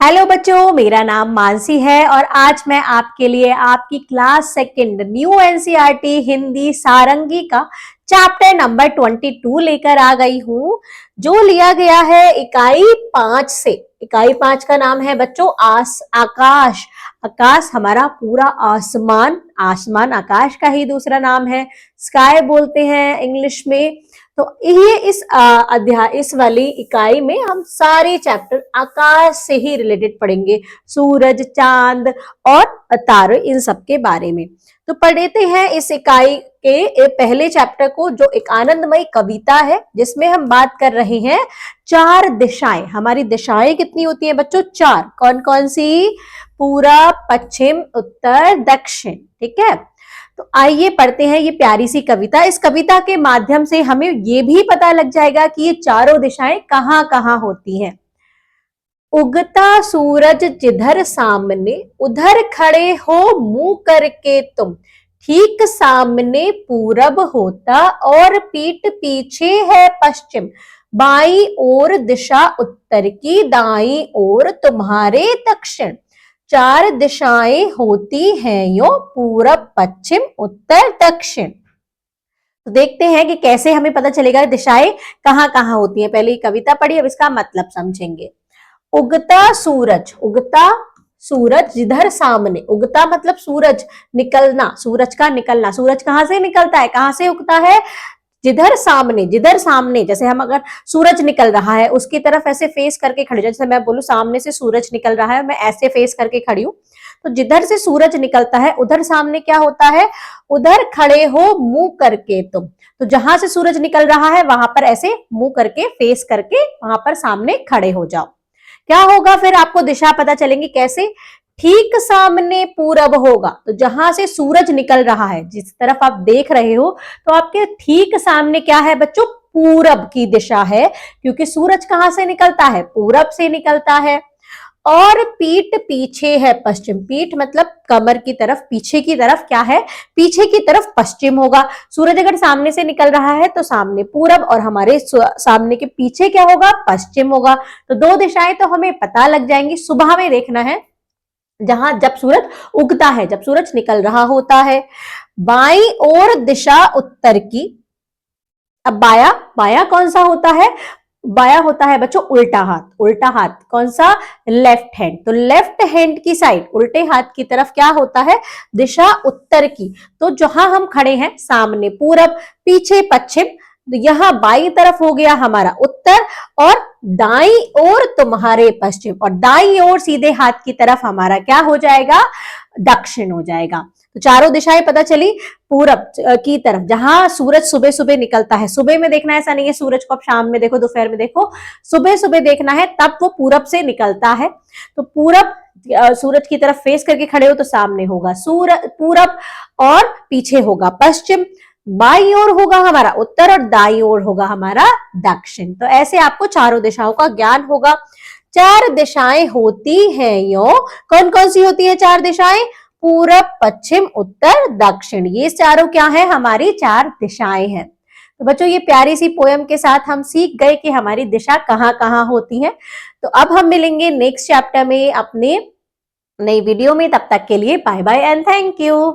Hello बच्चों, मेरा नाम मानसी है और आज मैं आपके लिए आपकी class second new NCERT Hindi Sarangi का चैप्टर नंबर 22 लेकर आ गई हूँ, जो लिया गया है इकाई 5 से। इकाई 5 का नाम है बच्चों आकाश। आकाश हमारा पूरा आसमान, आसमान आकाश का ही दूसरा नाम है, स्काई बोलते हैं इंग्लिश में। तो ये इस वाली इकाई में हम सारे चैप्टर आकाश से ही रिलेटेड पढ़ेंगे, सूरज, चांद और तारे, इन सब के बारे में। तो पढ़ते हैं इस इकाई के पहले चैप्टर को, जो एक आनंदमयी कविता है, जिसमें हम बात कर रहे हैं 4 दिशाएं। हमारी दिशाएं कितनी होती है बच्चों? 4। कौन कौन सी? पूरब, पश्चिम, उत्तर, दक्षिण। ठीक है, तो आइए पढ़ते हैं ये प्यारी सी कविता। इस कविता के माध्यम से हमें ये भी पता लग जाएगा कि ये चारों दिशाएं कहां कहां होती हैं। उगता सूरज जिधर सामने, उधर खड़े हो मुंह करके तुम। ठीक सामने पूरब होता और पीठ पीछे है पश्चिम। बाईं ओर दिशा उत्तर की, दाईं ओर तुम्हारे दक्षिण। 4 दिशाएं होती हैं यो, पूरब, पश्चिम, उत्तर, दक्षिण। तो देखते हैं कि कैसे हमें पता चलेगा दिशाएं कहां कहां होती हैं। पहले कविता पढ़ी, अब इसका मतलब समझेंगे। उगता सूरज जिधर सामने। उगता मतलब सूरज निकलना, सूरज का निकलना। सूरज कहां से निकलता है, कहां से उगता है? जिधर सामने, जैसे हम अगर सूरज निकल रहा है उसकी तरफ ऐसे फेस करके खड़े, जैसे मैं बोलूं सामने से सूरज निकल रहा है, मैं ऐसे फेस करके खड़ी हूं, तो जिधर से सूरज निकलता है उधर सामने क्या होता है? उधर खड़े हो मुंह करके तुम। तो जहां से सूरज निकल रहा है वहां पर ऐसे मुंह करके, फेस करके वहां पर सामने खड़े हो जाओ। क्या होगा फिर? आपको दिशा पता चलेंगी कैसे? ठीक सामने पूरब होगा, तो जहां से सूरज निकल रहा है, जिस तरफ आप देख रहे हो, तो आपके ठीक सामने क्या है बच्चों? पूरब की दिशा है, क्योंकि सूरज कहां से निकलता है? पूरब से निकलता है। और पीठ पीछे है पश्चिम। पीठ मतलब कमर की तरफ, पीछे की तरफ क्या है? पीछे की तरफ पश्चिम होगा। सूरज अगर सामने से निकल रहा है तो सामने पूरब, और हमारे सामने के पीछे क्या होगा? पश्चिम होगा। तो 2 दिशाएं तो हमें पता लग जाएंगी। सुबह में देखना है, जहां जब सूरज उगता है, जब सूरज निकल रहा होता है। बाईं ओर दिशा उत्तर की। अब बाया कौन सा होता है? बाया होता है बच्चों उल्टा हाथ। उल्टा हाथ कौन सा? Left hand. तो लेफ्ट हैंड की साइड, उल्टे हाथ की तरफ क्या होता है? दिशा उत्तर की। तो जहां हम खड़े हैं सामने पूरब, पीछे पश्चिम, यहां बाईं तरफ हो गया हमारा उत्तर, और दाईं ओर तुम्हारे पश्चिम, और दाईं ओर सीधे हाथ की तरफ हमारा क्या हो जाएगा? दक्षिण हो जाएगा। तो चारों दिशाएं पता चली। पूरब की तरफ जहां सूरज सुबह सुबह निकलता है, सुबह में देखना, ऐसा नहीं है सूरज को आप शाम में देखो, दोपहर में देखो, सुबह सुबह देखना है, तब वो पूरब से निकलता है। तो पूरब, सूरज की तरफ फेस करके खड़े हो तो सामने होगा पूरब, और पीछे होगा पश्चिम। बाईं ओर होगा हमारा उत्तर, और दाईं ओर होगा हमारा दक्षिण। तो ऐसे आपको चारों दिशाओं का ज्ञान होगा। 4 दिशाएं होती हैं यो। कौन कौन सी होती है 4 दिशाएं? पूरब, पश्चिम, उत्तर, दक्षिण। ये चारों क्या है? हमारी 4 दिशाएं हैं। तो बच्चों, ये प्यारी सी पोयम के साथ हम सीख गए कि हमारी दिशा कहां कहां होती है। तो अब हम मिलेंगे नेक्स्ट चैप्टर में अपने नई वीडियो में। तब तक के लिए bye bye and thank you.